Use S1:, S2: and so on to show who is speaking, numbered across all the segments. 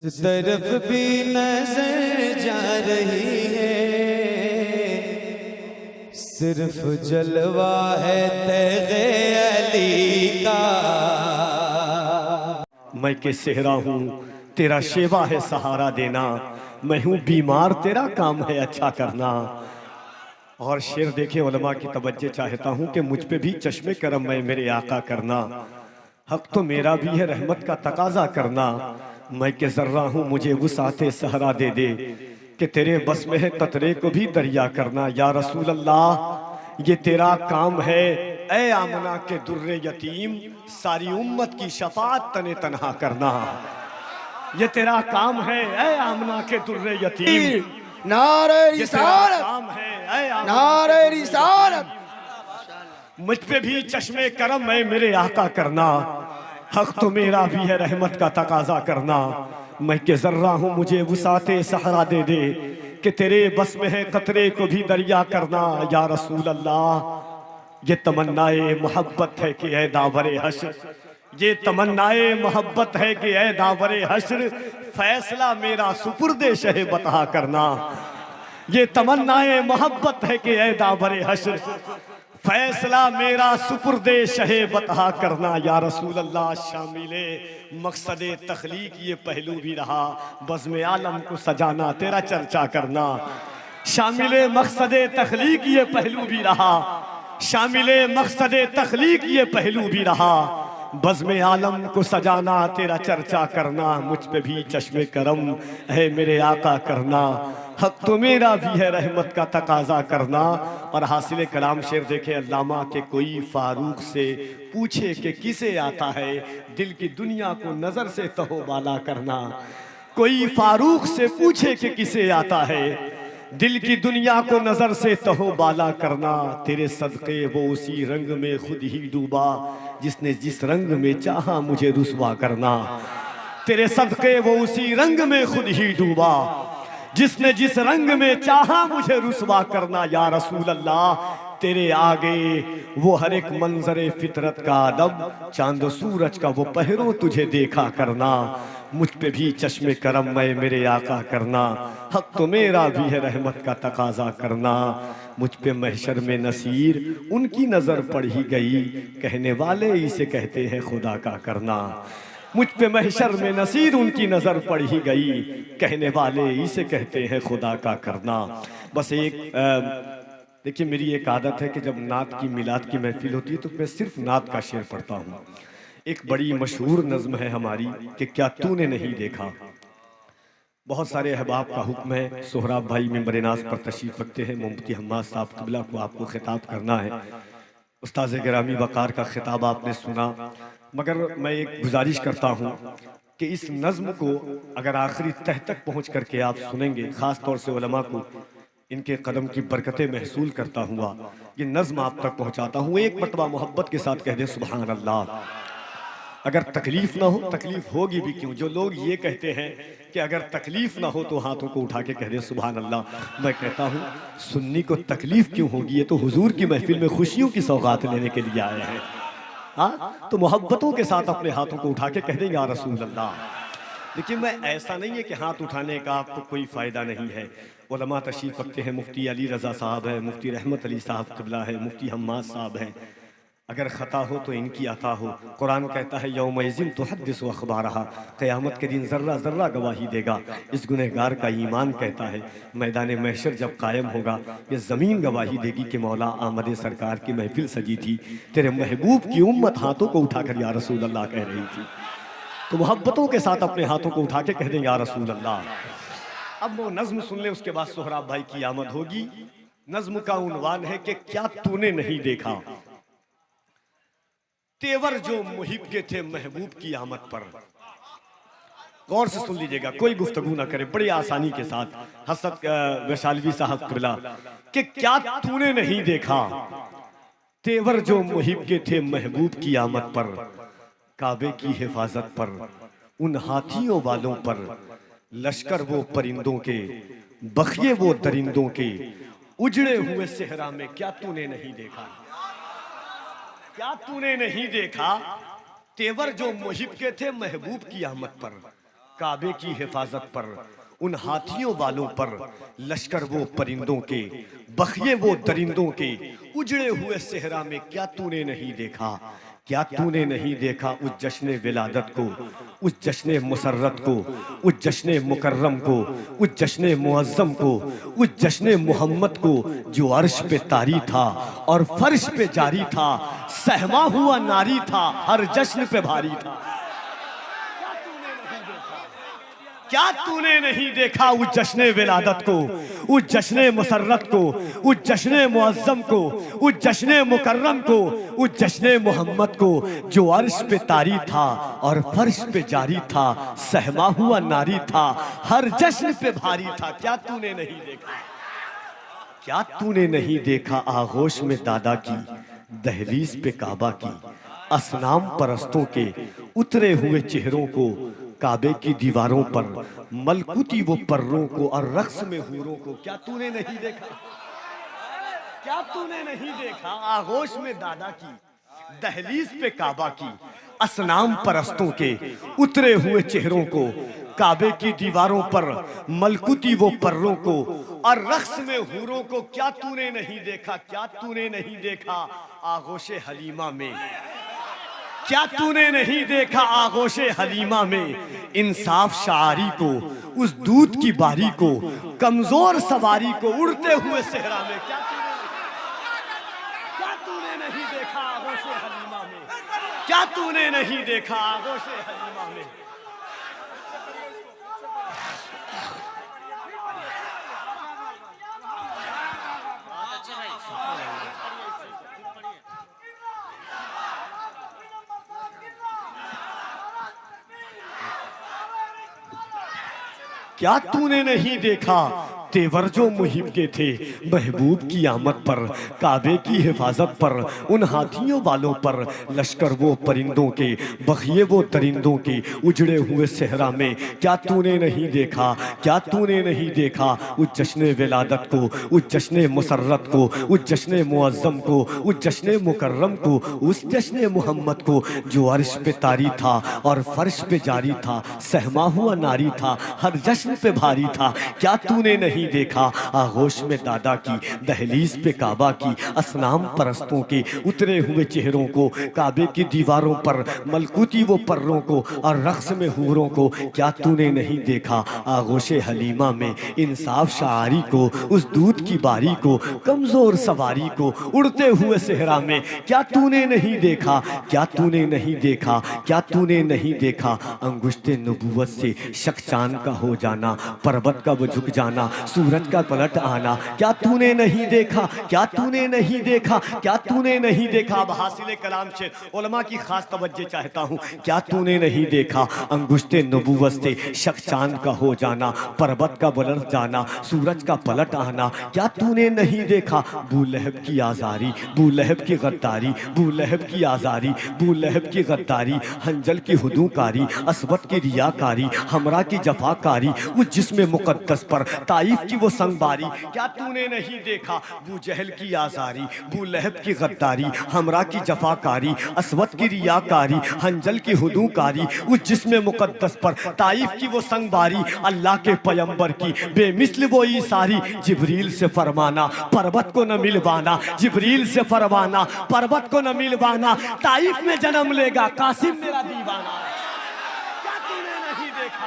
S1: तरफ भी नजर जा रही है, सिर्फ जलवा है तेरे अली का।
S2: मैं के सेहरा हूँ, तेरा शेवा है सहारा देना। मैं हूँ बीमार, तेरा काम है अच्छा करना। और शेर देखे उलमा की तवज्जो चाहता हूँ कि मुझ पे भी चश्मे करम मैं मेरे आका करना। हक तो मेरा भी है रहमत का तकाजा करना। मैं के जर्रा हूँ, मुझे वुसाते सहरा दे दे कि तेरे बस में है कतरे को भी दरिया करना। या रसूल अल्लाह ये तेरा काम है, ए आमना के दुर्रे यतीम सारी उम्मत की शफात तने तनहा करना। ये तेरा काम है, ए आमना के दुर्रे यतीम।
S3: नारे
S2: ये तेरा
S3: रिसालत,
S2: काम है, ए आमना
S3: नारे
S2: के दुर्रे
S3: रिसालत।
S2: मुझ पे भी चश्मे करम मैं मेरे आका करना। हक तो मेरा भी है रहमत का तकाजा करना। मैं के जर्रा हूँ, मुझे वुसाते सहरा दे दे कि तेरे बस में है कतरे को भी दरिया करना। या रसूल अल्लाह ये तमन्नाए मोहब्बत है कि ए दावरे हश्र, ये तमन्नाए मोहब्बत है कि ए दावरे हश्र फैसला मेरा सुपुर्दे शहे बता करना। ये तमन्नाए मोहब्बत है कि ए दावरे हश्र फैसला मेरा सुपुर्दे शहे बता करना। या रसूल अल्लाह शामिले मकसदे तखलीक ये पहलू भी रहा, बज़्म आलम को सजाना तेरा चर्चा करना। शामिले मकसदे तखलीक ये पहलू भी रहा, शामिले मकसदे तखलीक ये पहलू भी रहा, बज़्म आलम को सजाना तेरा चर्चा करना। मुझ पे भी चश्मे करम है मेरे आका करना। हक तो मेरा भी है रहमत का तकाजा करना। और हासिल कलाम शेर देखे अल्लामा के कोई फारूक से पूछे कि किसे आता है दिल की दुनिया को नजर से तहोबाला करना। कोई फारूक से पूछे कि किसे आता है दिल की दुनिया को नजर से तहोबाला करना। तेरे सदके वो उसी रंग में खुद ही डूबा जिसने जिस रंग में चाहा मुझे रुसवा करना। तेरे सदके वो उसी रंग में खुद ही डूबा जिसने जिस रंग में चाहा मुझे रुसवा करना। या रसूल अल्लाह तेरे आगे वो हर एक मंजरे फितरत का अदब, चांद सूरज का वो पहरो तुझे देखा करना। मुझ पे भी चश्मे करम मैं मेरे आका करना। हक तो मेरा भी है रहमत का तकाजा करना। मुझ पे महशर में नसीर उनकी नजर पड़ ही गई, कहने वाले इसे कहते हैं खुदा का करना। मुझ पे महशर में नसीर उनकी नजर पड़ ही गई, कहने वाले इसे कहते हैं खुदा का करना। बस एक देखिए मेरी एक आदत है कि जब नात की मिलाद की महफिल होती है तो मैं सिर्फ नात का शेर पढ़ता हूँ। एक बड़ी मशहूर नज्म है हमारी कि क्या तूने नहीं देखा। बहुत सारे अहबाब का हुक्म है, सोहराब भाई मेंबर नाज पर तशरीफ रखते हैं, मुफ्ती हम्माद साहब क़िबला को आपको खिताब करना है। उस्ताद गिरामी वक़ार का खिताब आपने सुना, मगर मैं एक गुजारिश करता हूँ कि इस नज़्म को अगर आखिरी तह तक पहुँच करके आप सुनेंगे, ख़ास तौर से उलमा को इनके कदम की बरकतें महसूल करता हुआ ये नज़्म आप तक पहुँचाता हूँ। एक मरतबा मोहब्बत के साथ कह दें सुबहान अल्लाह। अगर तकलीफ ना हो, तकलीफ होगी भी क्यों। जो लोग ये कहते हैं कि अगर तकलीफ ना हो तो हाथों को उठा के कह दे सुभान अल्लाह। मैं कहता हूँ सुन्नी को तकलीफ क्यों होगी, ये तो हुजूर की महफिल में खुशियों की सौगात लेने के लिए आए हैं। हाँ तो मोहब्बतों के साथ अपने हाथों को उठा के कह दें या रसूल अल्लाह। देखिए मैं ऐसा नहीं है कि हाथ उठाने का आपको कोई फ़ायदा नहीं है। उलमा तशरीफ़ रखते हैं, मुफ्ती अली रज़ा साहब है, मुफ्ती रहमत अली साहब क़िबला है, मुफ्ती हम्माद साहब हैं। अगर ख़ता हो तो इनकी अता हो। कुरान कहता है यौमइज़िन तुहद्दिसु अख़बारहा, क़यामत के दिन ज़र्रा ज़र्रा गवाही देगा। इस गुनहगार का ईमान कहता है मैदान महशर जब कायम होगा ये ज़मीन गवाही देगी कि मौला आमद सरकार की महफिल सजी थी, तेरे महबूब की उम्मत हाथों को उठाकर या रसूल अल्लाह कह रही थी। तो मोहब्बतों के साथ अपने हाथों को उठा के कह दें या रसूल अल्लाह। अब वो नज़्म सुन ले, उसके बाद सोहराब भाई की आमद होगी। नज़्म का उन्वान है कि क्या तूने नहीं देखा तेवर जो मुहिब के थे महबूब की आमद पर। गौर से सुन लीजिएगा, कोई गुफ्तगू ना करे, बड़ी आसानी के साथ। हसरत वैशालवी साहब क़िबला कि क्या तूने नहीं देखा तेवर जो मुहिब के थे महबूब की आमद पर, काबे की हिफाजत पर, उन हाथियों वालों पर, लश्कर वो परिंदों के, बखिए वो दरिंदों के, उजड़े हुए सेहरा में क्या तूने नहीं देखा। क्या तूने नहीं देखा तेवर जो मुहिब के थे महबूब की आमद पर, काबे की हिफाजत पर, उन हाथियों वालों पर, लश्कर वो परिंदों के, बखिए वो दरिंदों के, उजड़े हुए सेहरा में क्या तूने नहीं देखा, क्या तूने नहीं देखा उस जश्न विलादत को, उस जश्न मुसर्रत को, उस जश्न मुकर्रम को, उस जश्न मुअज्जम को, उस जश्न मोहम्मद को जो अर्श पे तारी था और फर्श पे जारी था, सहमा हुआ नारी था, हर जश्न पे भारी था। क्या तूने नहीं देखा उस जश्न विलादत को, उस जश्न मुसर्रत को, उस जश्न मुअज्जम को, उस जश्न मुकर्रम को, उस जश्न मोहम्मद को जो अर्श पे तारी था और फर्श पे जारी था, सहमा हुआ नारी था, हर जश्न पे भारी था। क्या तूने नहीं देखा, क्या तूने नहीं देखा आगोश में दादा की, दहलीज पे काबा की, असनाम परस्तों के उतरे हुए चेहरों को, काबे की दीवारों पर मलकुती वो पर्रों को और रक्स में हूरों को। क्या तूने नहीं देखा, क्या तूने नहीं देखा आगोश में दादा की, दहलीज पे काबा की, असनाम परस्तों के उतरे हुए चेहरों को, काबे की दीवारों पर मलकुती वो पर्रों को और रक्स में हूरों को। क्या तूने नहीं देखा, क्या तूने नहीं देखा आगोशे हलीमा में, क्या तूने नहीं देखा आगोशे हलीमा में इंसाफ शारी को, उस दूध की बारी को, कमजोर सवारी को उड़ते हुए सेहरा में। क्या तूने नहीं देखा आगोशे हलीमा में, क्या तूने नहीं देखा आगोशे हलीमा में। क्या तूने नहीं देखा तेवर जो मुहिब के थे महबूब की आमद पर, काबे की हिफाजत पर, उन हाथियों वालों पर, लश्कर वो परिंदों के, बखिए वो दरिंदों के उजड़े हुए सेहरा में। क्या तूने नहीं देखा, क्या तूने नहीं देखा उस जश्न विलादत को, उस जश्न मुसर्रत को, उस जश्न मुअज्जम को, उस जश्न मुकर्रम को, उस जश्न मोहम्मद को जो अर्श पे तारी था और फर्श पे जारी था, सहमा हुआ नारी था, हर जश्न पे भारी था। क्या तूने नहीं देखा आगोश में दादा की, दहलीज पे काबा की, असनाम परस्तों के उतरे हुए चेहरों को, काबे की दीवारों पर मलकुती वो पर्रों को और रक्स में हूरों को। क्या तूने नहीं देखा आगोशे हलीमा में इंसाफ शारी को, उस दूध की बारी को, कमजोर सवारी को उड़ते हुए सेहरा में। क्या तूने नहीं देखा, क्या तूने नहीं देखा, क्या तूने नहीं देखा अंगुश्ते नबूवत से शक चांद का हो जाना, पर्वत का वो झुक जाना, सूरज का पलट आना। क्या तूने नहीं देखा, क्या तूने नहीं देखा, क्या तूने नहीं देखा। अब हासिल कलाम से उलमा की खास तवज्जो चाहता हूँ। क्या तूने नहीं देखा अंगुश्ते नबूवत से शक चांद का हो जाना, पर्वत का बुलंद जाना, सूरज का पलट आना। क्या तूने नहीं देखा बूलहब की आजारी, बूलहब की गद्दारी, बूलहब की आजारी, बूलहब की गद्दारी, हंजल की हुदूकारी, असवद की रियाकारी, हमरा की जफाकारी, उस जिस्म मुकद्दस पर ताइफ की वो संगबारी। क्या तूने नहीं देखा बू जहल की आजारी, बू लहब की गद्दारी, हमरा की जफाकारी, असवद की रियाकारी, हंजल की हुदूकारी, उस जिस्म मुकद्दस पर ताइफ की वो संगबारी। अल्लाह के पैगंबर की बेमिसल वो ईसारी, जिब्रील से फरमाना पर्वत को न मिलवाना, जिब्रील से फरमाना पर्वत को न मिलवाना, ताइफ में जन्म लेगा कासिम मेरा दीवाना। क्या तूने नहीं देखा,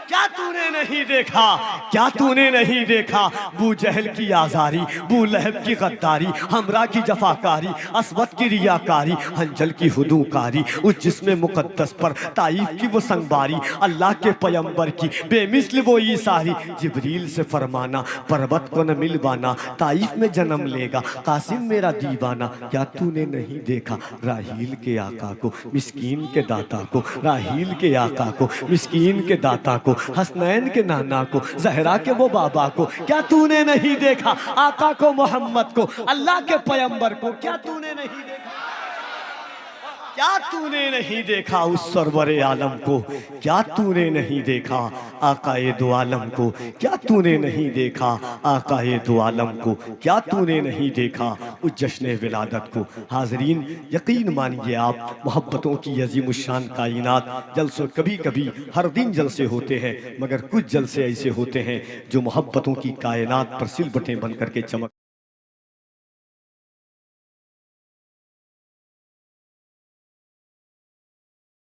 S2: क्या तूने नहीं देखा, क्या तूने नहीं देखा बू जहल की आजारी, बू लहब की गद्दारी, हमरा की जफाकारी, असवद की रियाकारी, हंजल की हुदूकारी, उस जिस्म मुकद्दस पर ताइफ की वो संगबारी। अल्लाह के पैगंबर की बेमिसल वो ईसारी, जिब्रील से फरमाना पर्वत को न मिलवाना, ताइफ में जन्म लेगा कासिम मेरा दीवाना। क्या तूने नहीं देखा राहील के आका को, मिस्कीन के दाता को, राहील के आका को, मिस्कीन के दाता को, हसनैन के नाना को, जहरा के वो बाबा को। क्या तूने नहीं देखा आका को, मोहम्मद को, अल्लाह के पैगंबर को। क्या तूने नहीं देखा, क्या तूने नहीं देखा उस सरवरे आलम को, क्या तूने नहीं देखा आकाए दो आलम को, क्या तूने नहीं देखा आकाए दो आलम को, क्या तूने नहीं देखा उस जश्न विलादत को। हाजरीन, यकीन मानिए आप, मोहब्बतों की अजीमुशान कायनात जलसों कभी कभी हर दिन जलसे होते हैं, मगर कुछ जलसे ऐसे होते हैं जो मोहब्बतों की कायनात पर सिलबटें बन करके चमक